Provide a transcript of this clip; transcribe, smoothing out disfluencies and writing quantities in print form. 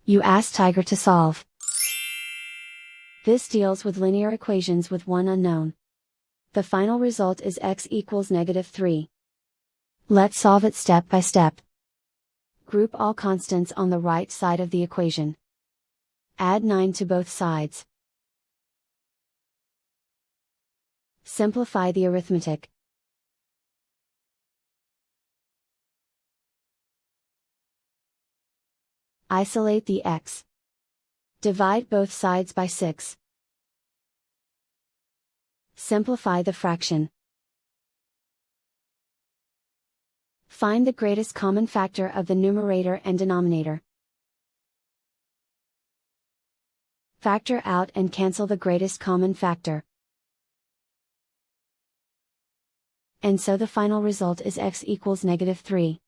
You ask Tiger to solve. This deals with linear equations with one unknown. The final result is x equals -3. Let's solve it step by step. Group all constants on the right side of the equation. Add 9 to both sides. Simplify the arithmetic. Isolate the x. Divide both sides by 6. Simplify the fraction. Find the greatest common factor of the numerator and denominator. Factor out and cancel the greatest common factor. And so the final result is x equals -3.